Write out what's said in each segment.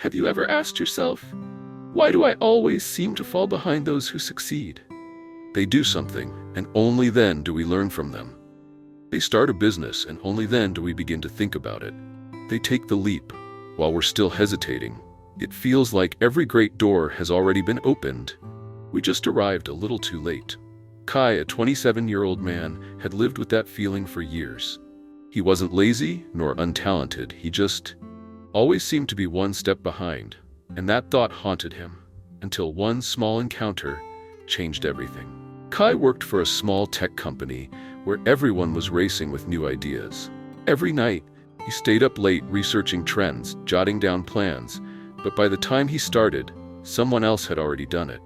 Have you ever asked yourself, why do I always seem to fall behind those who succeed? They do something, and only then do we learn from them. They start a business, and only then do we begin to think about it. They take the leap. While we're still hesitating, it feels like every great door has already been opened. We just arrived a little too late. Kai, a 27-year-old man, had lived with that feeling for years. He wasn't lazy nor untalented, he just always seemed to be one step behind, and that thought haunted him, until one small encounter changed everything. Kai worked for a small tech company where everyone was racing with new ideas. Every night, he stayed up late researching trends, jotting down plans, but by the time he started, someone else had already done it.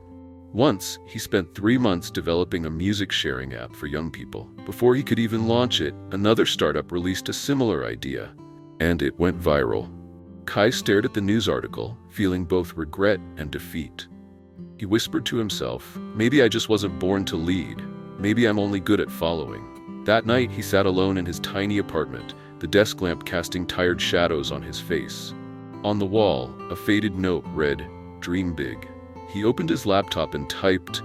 Once, he spent 3 months developing a music-sharing app for young people. Before he could even launch it, another startup released a similar idea, and it went viral. Kai stared at the news article, feeling both regret and defeat. He whispered to himself, maybe I just wasn't born to lead. Maybe I'm only good at following. That night, he sat alone in his tiny apartment, the desk lamp casting tired shadows on his face. On the wall, a faded note read, "Dream big." He opened his laptop and typed,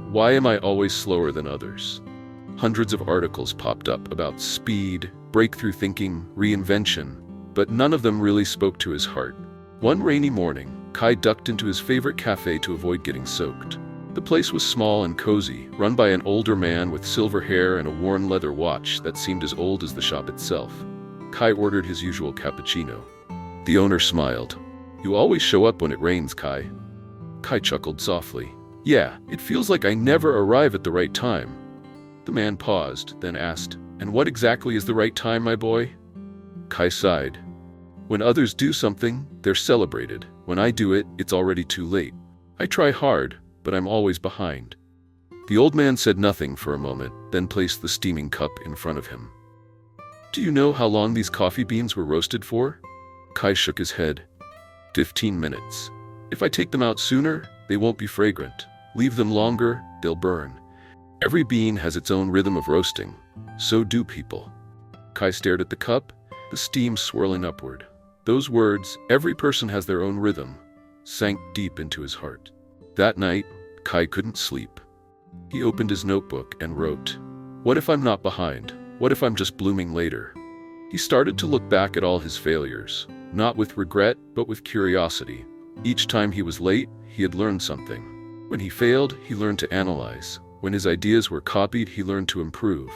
"Why am I always slower than others?" Hundreds of articles popped up about speed, breakthrough thinking, reinvention, but none of them really spoke to his heart. One rainy morning, Kai ducked into his favorite café to avoid getting soaked. The place was small and cozy, run by an older man with silver hair and a worn leather watch that seemed as old as the shop itself. Kai ordered his usual cappuccino. The owner smiled. "You always show up when it rains, Kai." Kai chuckled softly. "Yeah, it feels like I never arrive at the right time." The man paused, then asked, "And what exactly is the right time, my boy?" Kai sighed. "When others do something, they're celebrated. When I do it, it's already too late. I try hard, but I'm always behind." The old man said nothing for a moment, then placed the steaming cup in front of him. "Do you know how long these coffee beans were roasted for?" Kai shook his head. 15 minutes. If I take them out sooner, they won't be fragrant. Leave them longer, they'll burn. Every bean has its own rhythm of roasting. So do people." Kai stared at the cup, the steam swirling upward. Those words, "every person has their own rhythm," sank deep into his heart. That night, Kai couldn't sleep. He opened his notebook and wrote, "What if I'm not behind? What if I'm just blooming later?" He started to look back at all his failures, not with regret, but with curiosity. Each time he was late, he had learned something. When he failed, he learned to analyze. When his ideas were copied, he learned to improve.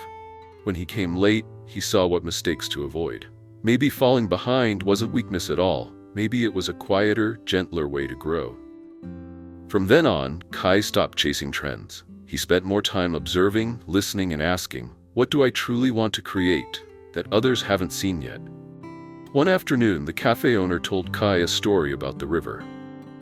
When he came late, he saw what mistakes to avoid. Maybe falling behind wasn't weakness at all. Maybe it was a quieter, gentler way to grow. From then on, Kai stopped chasing trends. He spent more time observing, listening, and asking, what do I truly want to create that others haven't seen yet? One afternoon, the cafe owner told Kai a story about the river.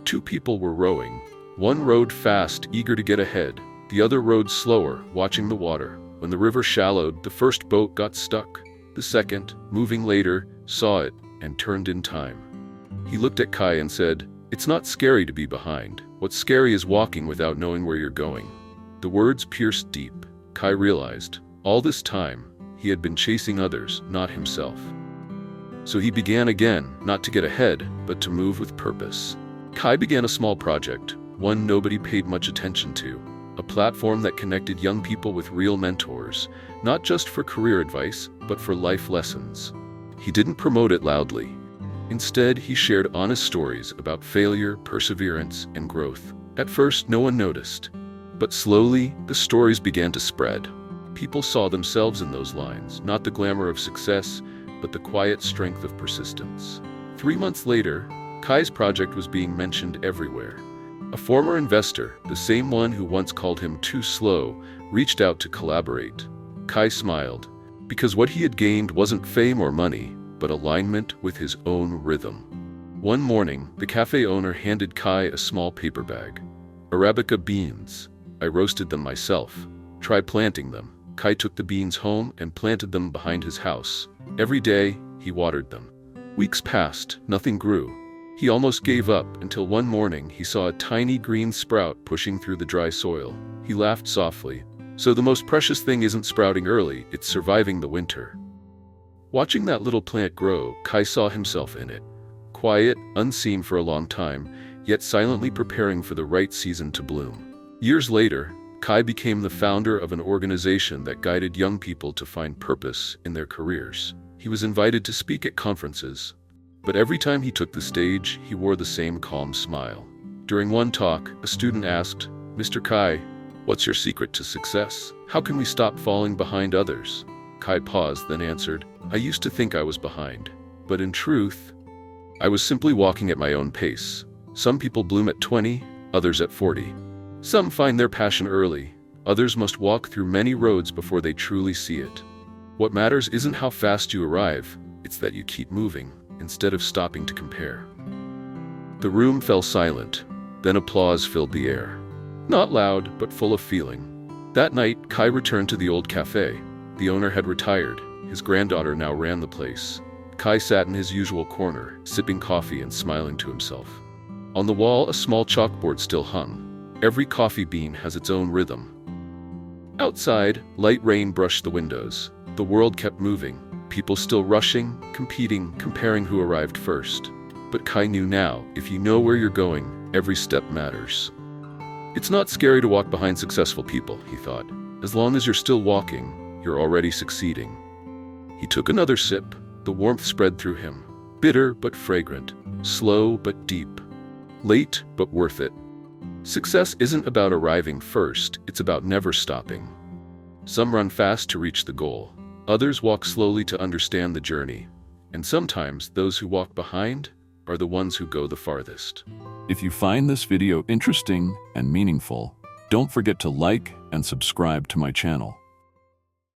2 people were rowing. One rowed fast, eager to get ahead. The other rowed slower, watching the water. When the river shallowed, the first boat got stuck. The second, moving later, saw it and turned in time. He looked at Kai and said, "It's not scary to be behind. What's scary is walking without knowing where you're going." The words pierced deep. Kai realized, all this time, he had been chasing others, not himself. So he began again, not to get ahead, but to move with purpose. Kai began a small project, one nobody paid much attention to, a platform that connected young people with real mentors, not just for career advice, but for life lessons. He didn't promote it loudly. Instead, he shared honest stories about failure, perseverance, and growth. At first, no one noticed. But slowly, the stories began to spread. People saw themselves in those lines, not the glamour of success, but the quiet strength of persistence. 3 months later, Kai's project was being mentioned everywhere. A former investor, the same one who once called him too slow, reached out to collaborate. Kai smiled, because what he had gained wasn't fame or money, but alignment with his own rhythm. One morning, the cafe owner handed Kai a small paper bag. "Arabica beans. I roasted them myself. Try planting them." Kai took the beans home and planted them behind his house. Every day, he watered them. Weeks passed, nothing grew. He almost gave up until one morning he saw a tiny green sprout pushing through the dry soil. He laughed softly. So the most precious thing isn't sprouting early, it's surviving the winter. Watching that little plant grow, Kai saw himself in it. quiet, unseen for a long time, yet silently preparing for the right season to bloom. Years later, Kai became the founder of an organization that guided young people to find purpose in their careers. He was invited to speak at conferences, but every time he took the stage, he wore the same calm smile. During one talk, a student asked, "Mr. Kai, what's your secret to success? How can we stop falling behind others?" Kai paused, then answered, "I used to think I was behind, but in truth, I was simply walking at my own pace. Some people bloom at 20, others at 40. Some find their passion early, others must walk through many roads before they truly see it. What matters isn't how fast you arrive, it's that you keep moving, instead of stopping to compare." The room fell silent, then applause filled the air. Not loud, but full of feeling. That night, Kai returned to the old café. The owner had retired. His granddaughter now ran the place. Kai sat in his usual corner, sipping coffee and smiling to himself. On the wall, a small chalkboard still hung. Every coffee bean has its own rhythm. Outside, light rain brushed the windows. The world kept moving. People still rushing, competing, comparing who arrived first. But Kai knew now, if you know where you're going, every step matters. It's not scary to walk behind successful people, he thought. As long as you're still walking, you're already succeeding. He took another sip. The warmth spread through him. Bitter but fragrant. Slow but deep. Late but worth it. Success isn't about arriving first, it's about never stopping. Some run fast to reach the goal. Others walk slowly to understand the journey. And sometimes those who walk behind are the ones who go the farthest. If you find this video interesting and meaningful, don't forget to like and subscribe to my channel.